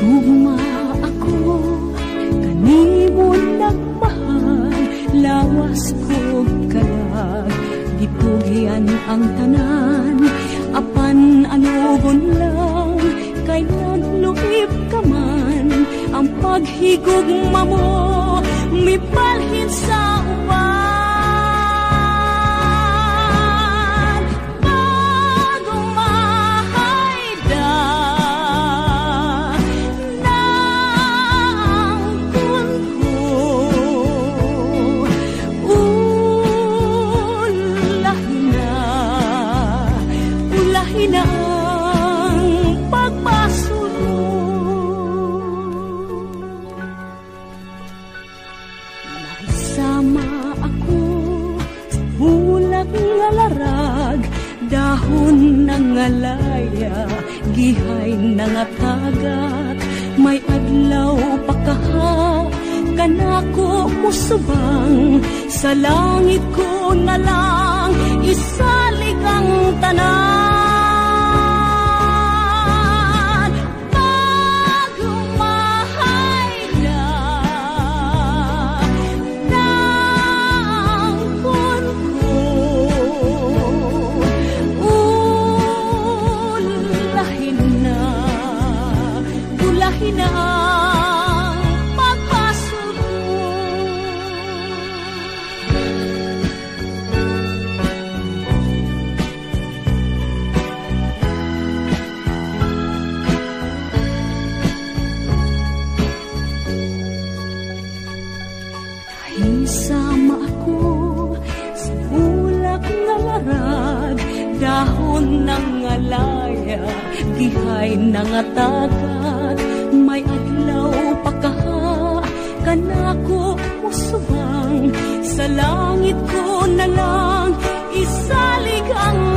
Higugma ako, kanimo nagmahal, lawas kog kalag, gitugian ang tanan, apan anugon lang, kay nagluib ka man, ang paghigugma mo, mipalhin sa uwan. Dahon ng alaya, gihay ng atagat, may adlaw pa kaha, kanako musubang, sa langit ko na lang, isalig ang tanan. Isama ako sa bulak nga larag, dahon ng alaya, gihay ng atagat, may adlaw pa kaha, kanako musubang, sa langit ko na lang, isalig ang